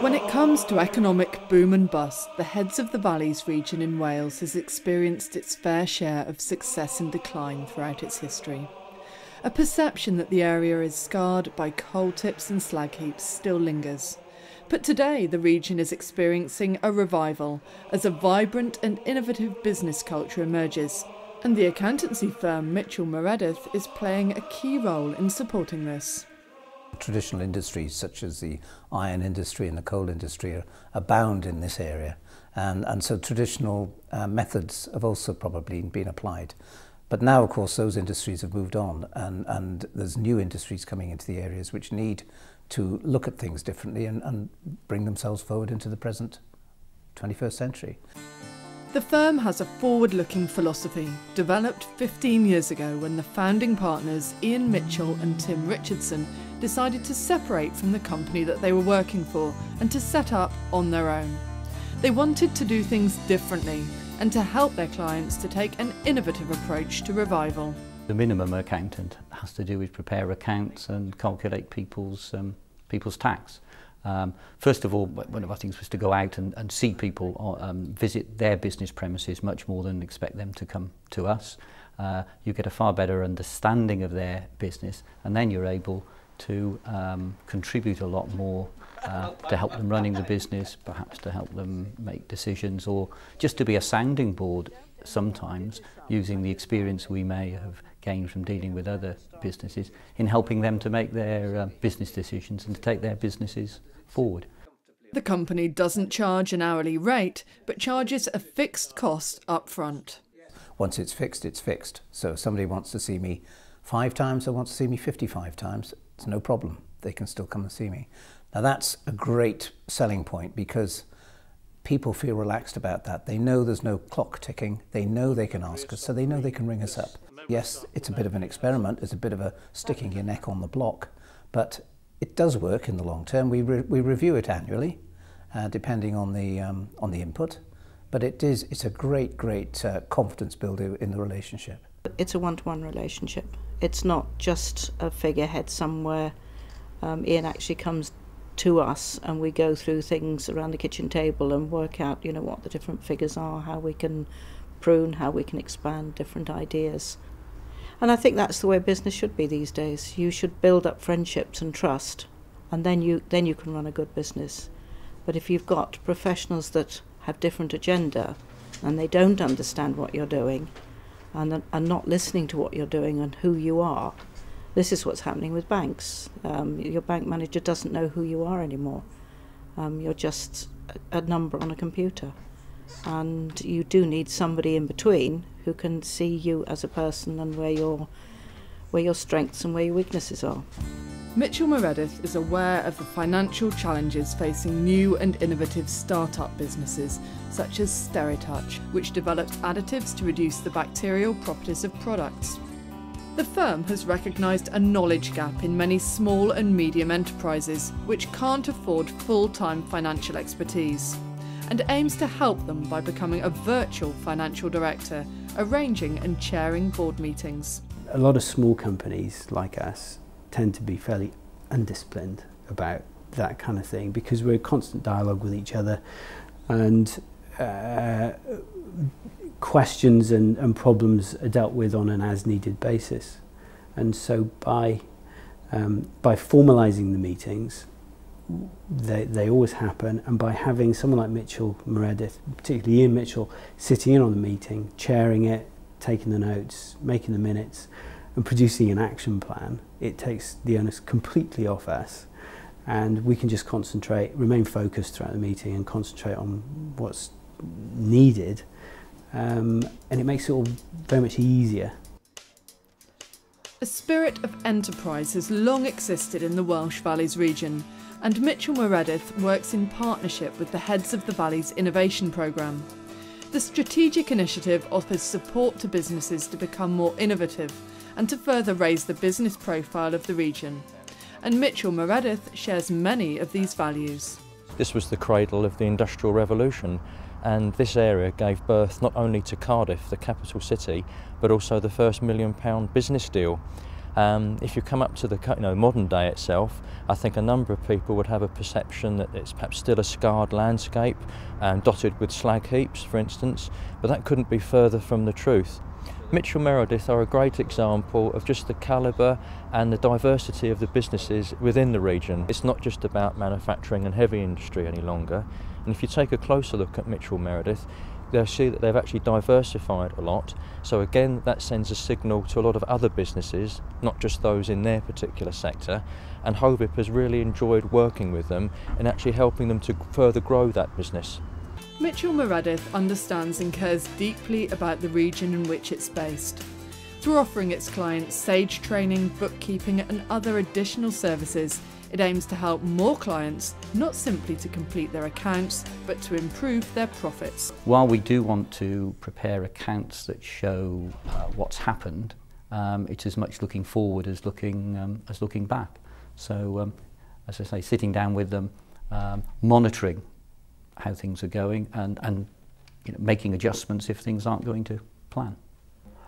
When it comes to economic boom and bust, the Heads of the Valleys region in Wales has experienced its fair share of success and decline throughout its history. A perception that the area is scarred by coal tips and slag heaps still lingers. But today the region is experiencing a revival as a vibrant and innovative business culture emerges, and the accountancy firm Meredith is playing a key role in supporting this. Traditional industries such as the iron industry and the coal industry abound in this area, and so traditional methods have also probably been applied. But now, of course, those industries have moved on, and there's new industries coming into the areas which need to look at things differently and bring themselves forward into the present 21st century. The firm has a forward-looking philosophy developed 15 years ago when the founding partners Ian Mitchell and Tim Richardson decided to separate from the company that they were working for and to set up on their own. They wanted to do things differently and to help their clients to take an innovative approach to revival. The minimum accountant has to do with prepare accounts and calculate people's tax. First of all, one of our things was to go out and see people, visit their business premises much more than expect them to come to us. You get a far better understanding of their business, and then you're able to contribute a lot more to help them running the business, perhaps to help them make decisions, or just to be a sounding board sometimes, using the experience we may have gained from dealing with other businesses in helping them to make their business decisions and to take their businesses forward. The company doesn't charge an hourly rate, but charges a fixed cost up front. Once it's fixed, it's fixed. So if somebody wants to see me 5 times or wants to see me 55 times, it's no problem. They can still come and see me. Now that's a great selling point because people feel relaxed about that. They know there's no clock ticking. They know they can ask us, so they know they can ring us up. Yes, it's a bit of an experiment. It's a bit of a sticking your neck on the block, but it does work in the long term. We review it annually, depending on the input. But it's a great confidence builder in the relationship. It's a one-to-one relationship. It's not just a figurehead somewhere. Ian actually comes to us and we go through things around the kitchen table and work out, what the different figures are, how we can prune, how we can expand different ideas. And I think that's the way business should be these days. You should build up friendships and trust, and then you can run a good business. But if you've got professionals that have different agenda and they don't understand what you're doing and are not listening to what you're doing and who you are, this is what's happening with banks. Your bank manager doesn't know who you are anymore. You're just a number on a computer. And you do need somebody in between who can see you as a person and where your strengths and where your weaknesses are. Meredith is aware of the financial challenges facing new and innovative start-up businesses such as SteriTouch, which develops additives to reduce the bacterial properties of products. The firm has recognised a knowledge gap in many small and medium enterprises which can't afford full-time financial expertise, and aims to help them by becoming a virtual financial director, arranging and chairing board meetings. A lot of small companies like us tend to be fairly undisciplined about that kind of thing because we're in constant dialogue with each other, and questions and problems are dealt with on an as-needed basis. And so by formalising the meetings, they always happen, and by having someone like Meredith, particularly Ian Mitchell, sitting in on the meeting, chairing it, taking the notes, making the minutes, and producing an action plan, it takes the onus completely off us, and we can just concentrate, remain focused throughout the meeting and concentrate on what's needed, and it makes it all very much easier. A spirit of enterprise has long existed in the Welsh Valleys region, and Meredith works in partnership with the Heads of the Valleys Innovation Programme. The strategic initiative offers support to businesses to become more innovative and to further raise the business profile of the region. And Meredith shares many of these values. This was the cradle of the Industrial Revolution, and this area gave birth not only to Cardiff, the capital city, but also the first £1 million business deal. If you come up to the modern day itself, I think a number of people would have a perception that it's perhaps still a scarred landscape, dotted with slag heaps, for instance, but that couldn't be further from the truth. Mitchell Meredith are a great example of just the calibre and the diversity of the businesses within the region. It's not just about manufacturing and heavy industry any longer. And if you take a closer look at Mitchell Meredith, they'll see that they've actually diversified a lot. So again, that sends a signal to a lot of other businesses, not just those in their particular sector. And Hovip has really enjoyed working with them and actually helping them to further grow that business. Mitchell Meredith understands and cares deeply about the region in which it's based. Through offering its clients sage training, bookkeeping and other additional services, it aims to help more clients, not simply to complete their accounts, but to improve their profits. While we do want to prepare accounts that show what's happened, it's as much looking forward as looking back. So, as I say, sitting down with them, monitoring how things are going and making adjustments if things aren't going to plan,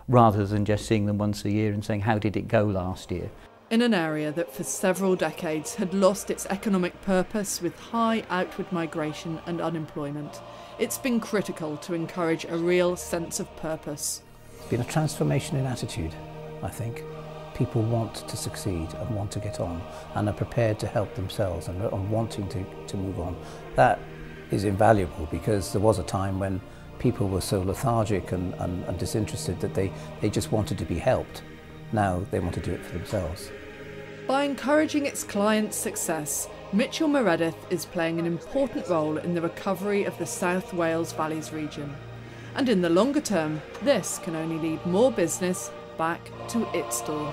rather than just seeing them once a year and saying, how did it go last year? In an area that for several decades had lost its economic purpose with high outward migration and unemployment, it's been critical to encourage a real sense of purpose. It's been a transformation in attitude, I think. People want to succeed and want to get on and are prepared to help themselves and are wanting to move on. That is invaluable, because there was a time when people were so lethargic and disinterested that they just wanted to be helped. Now they want to do it for themselves. By encouraging its clients' success, Mitchell Meredith is playing an important role in the recovery of the South Wales Valleys region. And in the longer term, this can only lead more business back to its door.